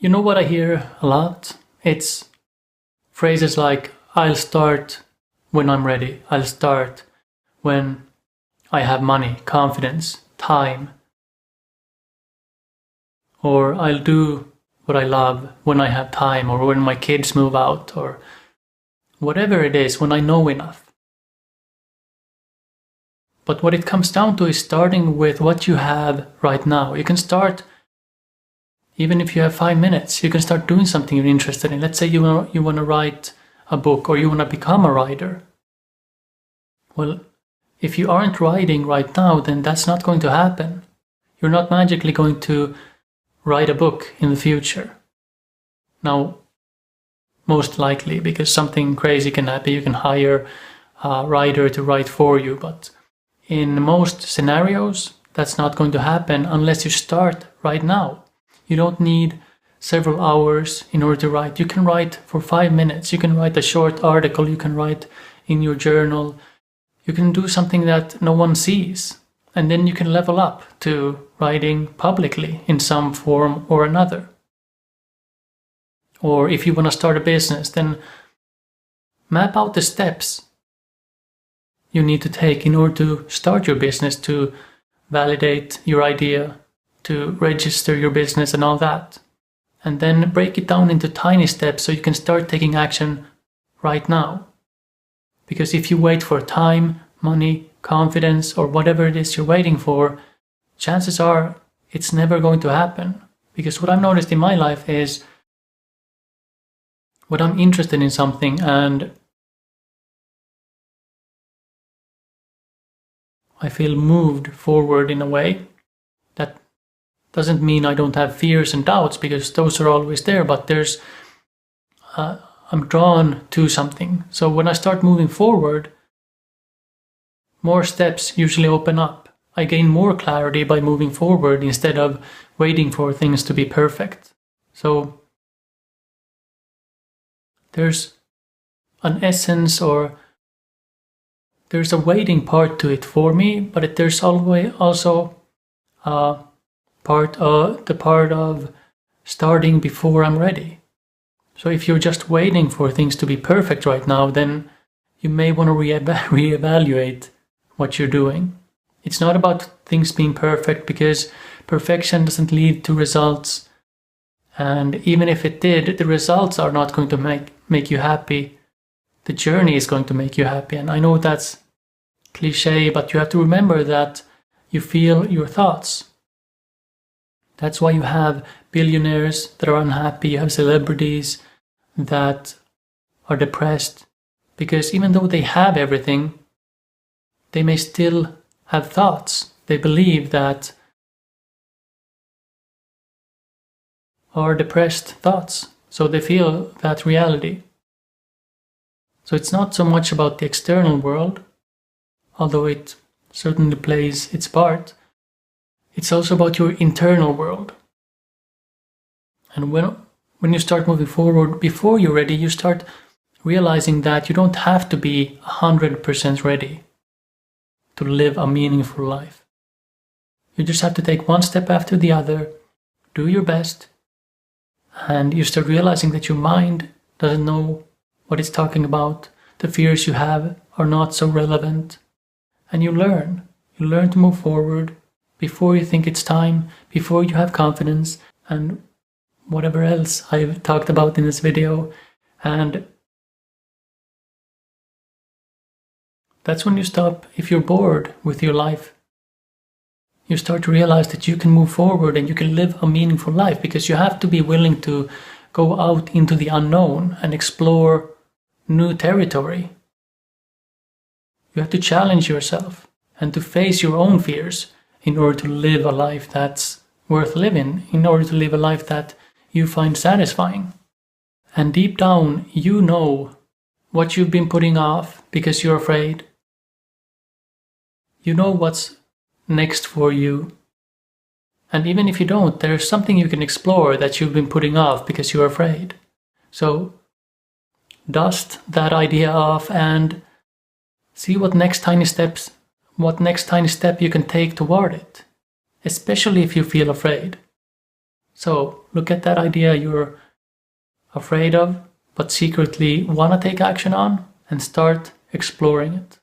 You know what I hear a lot? It's phrases like, I'll start when I'm ready. I'll start when I have money, confidence, time. Or I'll do what I love when I have time, or when my kids move out, or whatever it is, when I know enough. But what it comes down to is starting with what you have right now. You can start, even if you have 5 minutes, you can start doing something you're interested in. Let's say you want to write a book, or you want to become a writer. Well, if you aren't writing right now, then that's not going to happen. You're not magically going to write a book in the future. Now, most likely, because something crazy can happen. You can hire a writer to write for you, but in most scenarios, that's not going to happen unless you start right now. You don't need several hours in order to write. You can write for 5 minutes. You can write a short article. You can write in your journal. You can do something that no one sees. And then you can level up to writing publicly in some form or another. Or if you want to start a business, then map out the steps you need to take in order to start your business, to validate your idea, to register your business and all that. And then break it down into tiny steps so you can start taking action right now. Because if you wait for time, money, confidence, or whatever it is you're waiting for, chances are it's never going to happen. Because what I've noticed in my life is when I'm interested in something and I feel moved forward in a way, that doesn't mean I don't have fears and doubts, because those are always there, but I'm drawn to something. So when I start moving forward, more steps usually open up. I gain more clarity by moving forward instead of waiting for things to be perfect. So there's an essence, or there's a waiting part to it for me, but there's always also the part of starting before I'm ready. So if you're just waiting for things to be perfect right now, then you may want to reevaluate what you're doing. It's not about things being perfect, because perfection doesn't lead to results. And even if it did, the results are not going to make you happy. The journey is going to make you happy. And I know that's cliche, but you have to remember that you feel your thoughts. That's why you have billionaires that are unhappy, you have celebrities that are depressed, because even though they have everything, they may still have thoughts. They believe that are depressed thoughts, so they feel that reality. So it's not so much about the external world, although it certainly plays its part. It's also about your internal world. And when you start moving forward, before you're ready, you start realizing that you don't have to be 100% ready to live a meaningful life. You just have to take one step after the other, do your best, and you start realizing that your mind doesn't know what it's talking about. The fears you have are not so relevant. And you learn to move forward before you think it's time, before you have confidence, and whatever else I've talked about in this video. And that's when you stop. If you're bored with your life, you start to realize that you can move forward and you can live a meaningful life, because you have to be willing to go out into the unknown and explore new territory. You have to challenge yourself and to face your own fears in order to live a life that's worth living, in order to live a life that you find satisfying. And deep down, you know what you've been putting off because you're afraid. You know what's next for you. And even if you don't, there's something you can explore that you've been putting off because you're afraid. So dust that idea off and see what next tiny step you can take toward it, especially if you feel afraid. So look at that idea you're afraid of, but secretly want to take action on, and start exploring it.